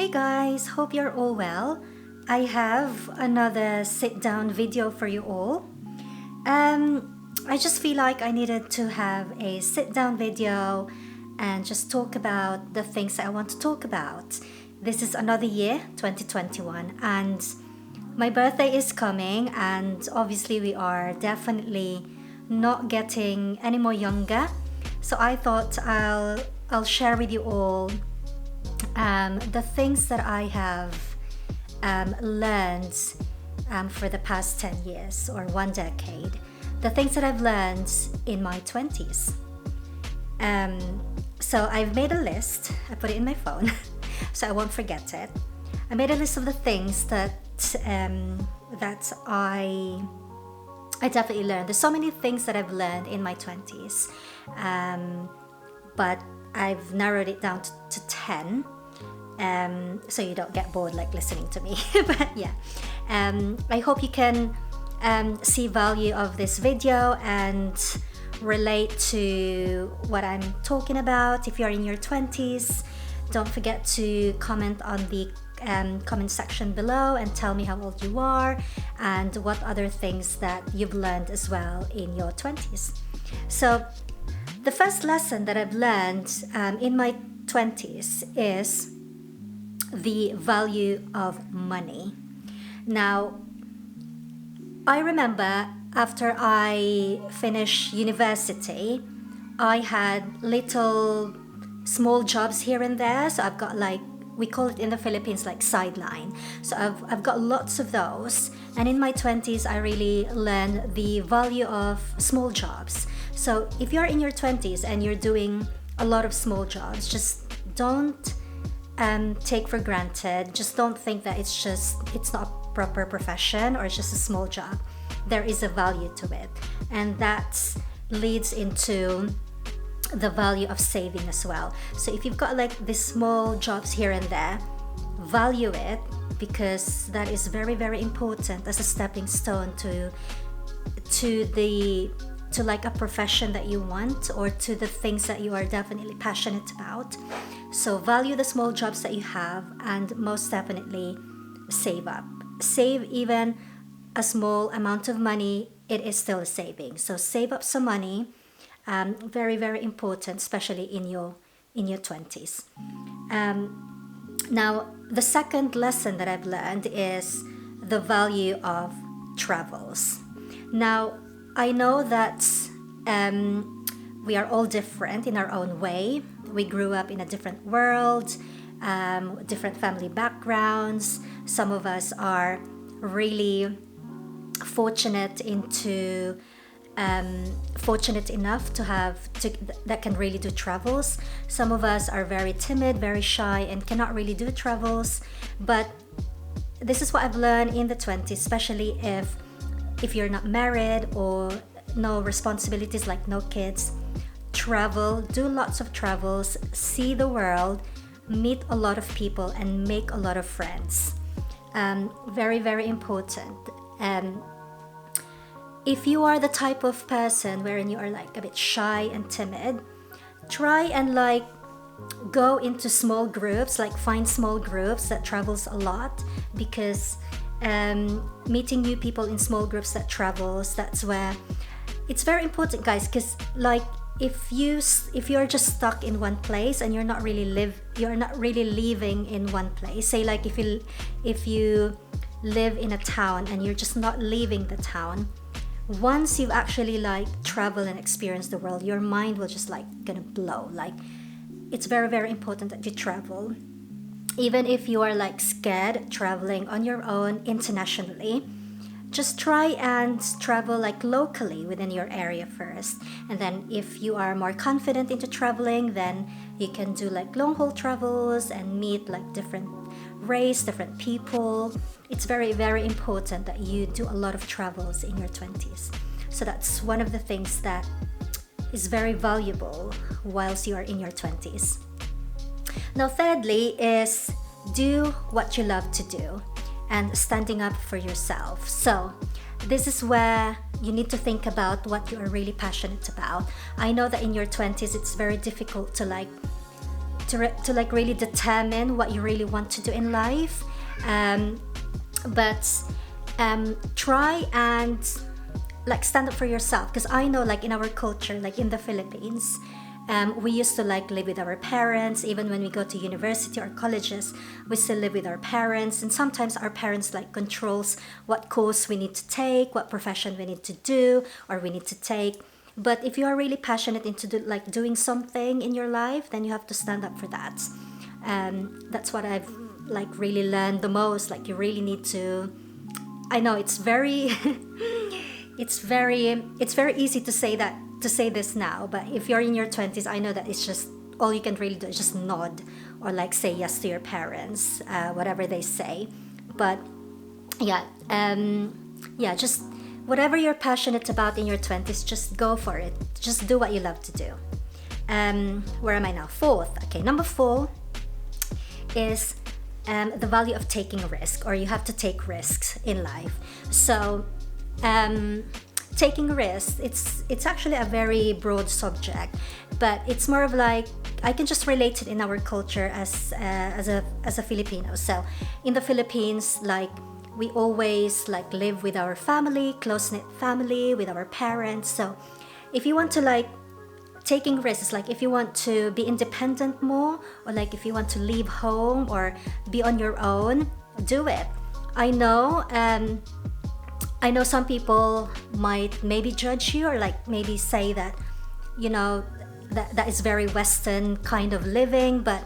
Hey guys, hope you're all well. I have another sit down video for you all. I just feel like I needed to have a sit down video and just talk about the things that I want to talk about. This is another year, 2021, and my birthday is coming, and obviously, we are definitely not getting any more younger. So I thought I'll share with you all the things that I have learned for the past 10 years or 1 decade, the things that I've learned in my 20s. So I've made a list, I put it in my phone so I won't forget it. I made a list of the things that I definitely learned. There's so many things that I've learned in my 20s, but I've narrowed it down to 10. So you don't get bored like listening to me. But yeah, I hope you can see value of this video and relate to what I'm talking about. If you're in your 20s, don't forget to comment on the comment section below and tell me how old you are and what other things that you've learned as well in your 20s. So the first lesson that I've learned in my 20s is the value of money. Now, I remember after I finished university, I had little small jobs here and there. So I've got we call it in the Philippines like sideline. So I've got lots of those. And in my 20s, I really learned the value of small jobs. So if you're in your 20s and you're doing a lot of small jobs, just don't take for granted. Just don't think that it's not a proper profession or it's just a small job. There is a value to it, and that leads into the value of saving as well. So if you've got these small jobs here and there, value it, because that is very, very important as a stepping stone to a profession that you want, or to the things that you are definitely passionate about. So value the small jobs that you have, and most definitely save up. Save even a small amount of money, it is still a saving. So save up some money, very, very important, especially in your 20s. Now, the second lesson that I've learned is the value of travels. Now, I know that we are all different in our own way. We grew up in a different world, different family backgrounds. Some of us are really fortunate enough that can really do travels. Some of us are very timid, very shy, and cannot really do travels. But this is what I've learned in the 20s, especially if you're not married or no responsibilities, like no kids. Travel, do lots of travels, see the world, meet a lot of people, and make a lot of friends. Very, very important. If you are the type of person wherein you are a bit shy and timid, try and go into small groups, find small groups that travels a lot, because meeting new people in small groups that travels, that's where it's very important, guys, because if you're just stuck in one place and you're not really living in one place. Say if you live in a town and you're just not leaving the town, once you've actually travel and experience the world, your mind will just gonna blow. It's very, very important that you travel, even if you are scared traveling on your own internationally. Just try and travel locally within your area first, and then if you are more confident into traveling, then you can do long haul travels and meet different race, different people. It's very, very important that you do a lot of travels in your 20s. So that's one of the things that is very valuable whilst you are in your 20s. Now, thirdly is do what you love to do and standing up for yourself. So this is where you need to think about what you are really passionate about. I know that in your 20s it's very difficult to to like really determine what you really want to do in life. But try and like stand up for yourself, because I know like in our culture, like in the Philippines, we used to like live with our parents. Even when we go to university or colleges, we still live with our parents, and sometimes our parents like controls what course we need to take, what profession we need to do or we need to take. But if you are really passionate into doing something in your life, then you have to stand up for that. That's what I've like really learned the most. Like you really need to, I know it's very it's very easy to say this now, but if you're in your 20s, I know that it's just all you can really do is just nod or like say yes to your parents, whatever they say. But yeah, just whatever you're passionate about in your 20s, just go for it. Just do what you love to do. Where am I now? 4th. Okay, number 4 is the value of taking a risk, or you have to take risks in life. So taking risks, it's actually a very broad subject, but it's more of like, I can just relate it in our culture as a Filipino. So in the Philippines, like we always like live with our family, close-knit family, with our parents. So if you want to like taking risks, like if you want to be independent more, or like if you want to leave home or be on your own, do it. I know some people might maybe judge you, or like maybe say that, you know, that is very Western kind of living, but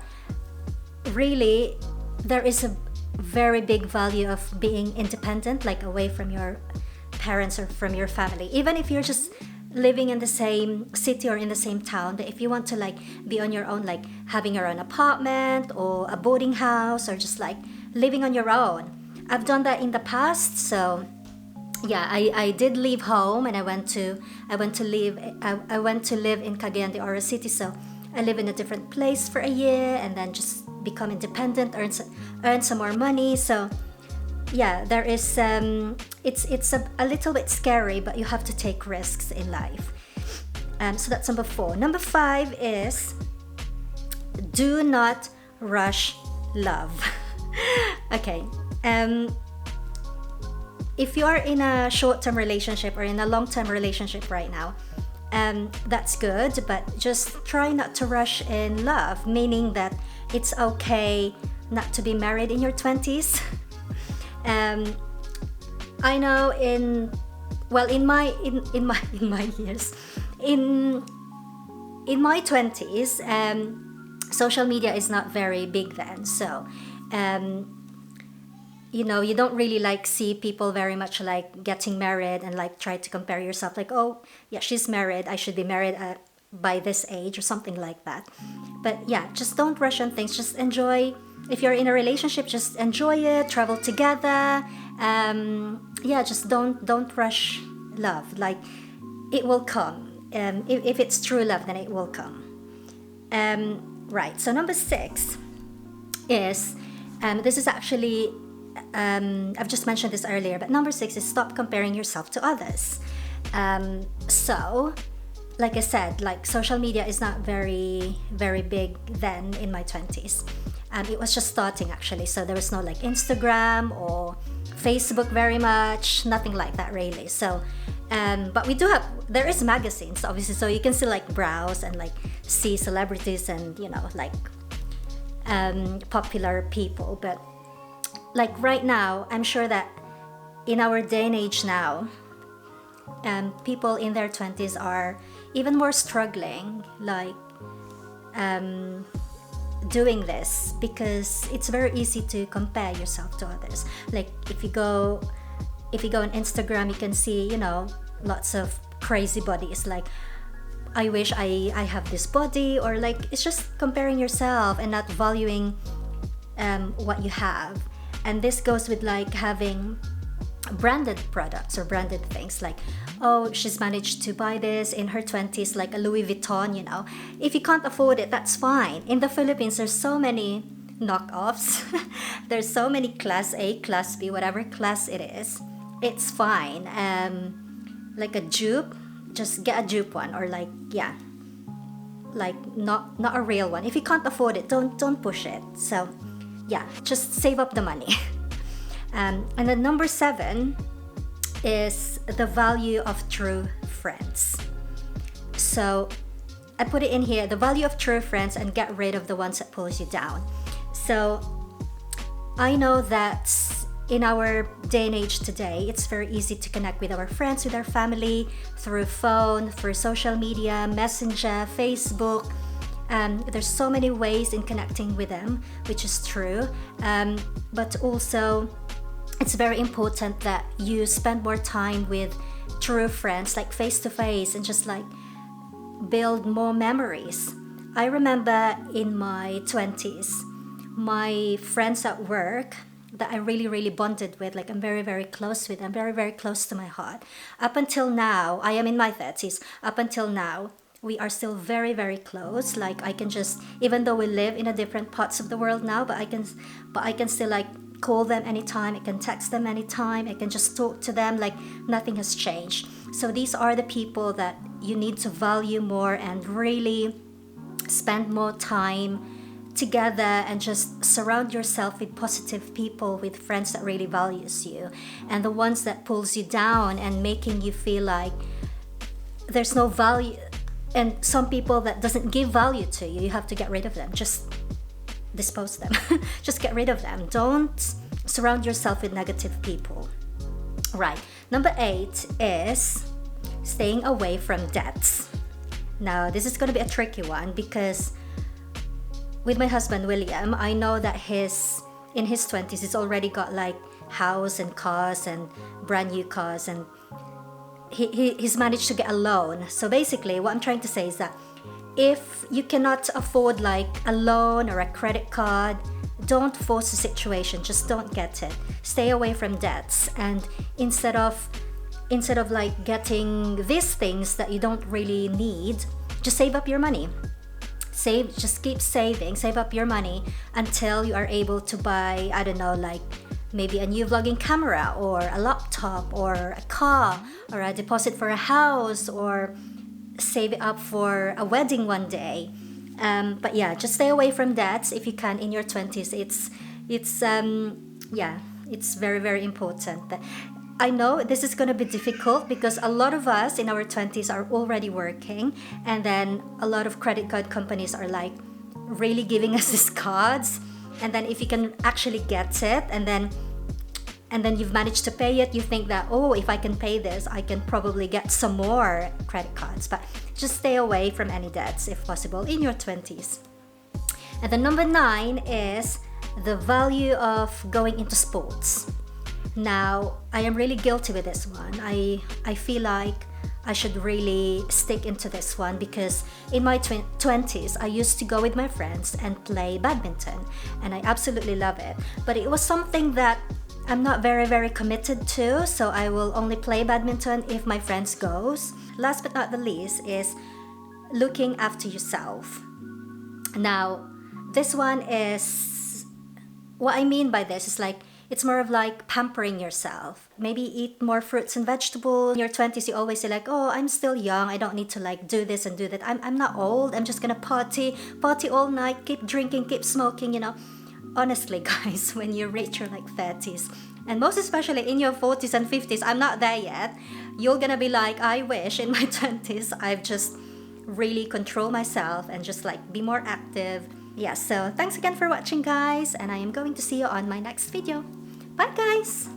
really there is a very big value of being independent, like away from your parents or from your family. Even if you're just living in the same city or in the same town, but if you want to like be on your own, like having your own apartment or a boarding house, or just like living on your own. I've done that in the past. So yeah, I did leave home, and I went to live in Cagayan de Oro City. So I live in a different place for a year, and then just become independent, earn some more money. So yeah, there is it's a little bit scary, but you have to take risks in life. So that's number 4. Number 5 is do not rush love. Okay. If you are in a short-term relationship or in a long-term relationship right now, that's good, but just try not to rush in love, meaning that it's okay not to be married in your 20s. I know in my years, in my 20s, social media is not very big then. So you know, you don't really like see people very much like getting married and like try to compare yourself, like, oh yeah, she's married, I should be married by this age or something like that. But yeah, just don't rush on things. Just enjoy. If you're in a relationship, just enjoy it, travel together. Yeah, just don't rush love. Like, it will come. If it's true love, then it will come. Right, so number 6 is, this is actually, I've just mentioned this earlier, but number 6 is stop comparing yourself to others. So, like I said, like social media is not very, very big then in my 20s. It was just starting actually, so there was no like Instagram or Facebook very much, nothing like that really. So, but there is magazines obviously, so you can still like browse and like see celebrities and, you know, like popular people. But like right now, I'm sure that in our day and age now, people in their 20s are even more struggling, like doing this, because it's very easy to compare yourself to others. Like if you go on Instagram, you can see, you know, lots of crazy bodies, like I wish I have this body, or like it's just comparing yourself and not valuing what you have. And this goes with like having branded products or branded things, like, oh, she's managed to buy this in her 20s, like a Louis Vuitton, you know. If you can't afford it, that's fine. In the Philippines, there's so many knockoffs. There's so many class A, class B, whatever class it is. It's fine. Like a dupe, just get a dupe one, or like, yeah, like not a real one. If you can't afford it, don't push it. So yeah, just save up the money. And then number 7 is the value of true friends. So I put it in here, the value of true friends, and get rid of the ones that pulls you down. So I know that in our day and age today, it's very easy to connect with our friends, with our family, through phone, through social media, Messenger, Facebook. There's so many ways in connecting with them, which is true. But also, it's very important that you spend more time with true friends, like face to face, and just like build more memories. I remember in my 20s, my friends at work that I really, really bonded with, like I'm very, very close with, I'm very, very close to my heart. Up until now, I am in my 30s, up until now, we are still very, very close. Like I can just, even though we live in a different parts of the world now, but I can still like call them anytime, I can text them anytime, I can just talk to them like nothing has changed. So these are the people that you need to value more and really spend more time together, and just surround yourself with positive people, with friends that really values you. And the ones that pulls you down and making you feel like there's no value, and some people that doesn't give value to you, you have to get rid of them. Just dispose them. Just get rid of them. Don't surround yourself with negative people. Right. Number 8 is staying away from debts. Now, this is going to be a tricky one, because with my husband William, I know that in his 20s, he's already got like house and cars and brand new cars, and he's managed to get a loan. So basically, what I'm trying to say is that if you cannot afford like a loan or a credit card, don't force the situation. Just don't get it. Stay away from debts, and instead of like getting these things that you don't really need, just save up your money. Just keep saving, save up your money until you are able to buy, I don't know, like maybe a new vlogging camera or a laptop or a car or a deposit for a house, or save it up for a wedding one day. But yeah, just stay away from debts if you can in your 20s. It's very, very important. I know this is going to be difficult because a lot of us in our 20s are already working, and then a lot of credit card companies are like really giving us these cards, and then if you can actually get it, and then you've managed to pay it, you think that, oh, if I can pay this, I can probably get some more credit cards. But just stay away from any debts if possible in your 20s. And then number 9 is the value of going into sports. Now, I am really guilty with this one. I feel like I should really stick into this one, because in my 20s, I used to go with my friends and play badminton, and I absolutely love it. But it was something that I'm not very, very committed to, so I will only play badminton if my friends goes. Last but not the least is looking after yourself. Now, this one is, what I mean by this is like, it's more of like pampering yourself. Maybe eat more fruits and vegetables. In your 20s, you always say like, oh, I'm still young, I don't need to like do this and do that. I'm not old, I'm just gonna party all night, keep drinking, keep smoking, you know. Honestly, guys, when you reach your like 30s, and most especially in your 40s and 50s, I'm not there yet, you're gonna be like, I wish in my 20s I've just really control myself and just like be more active. Yeah, so thanks again for watching, guys, and I am going to see you on my next video. Bye, guys!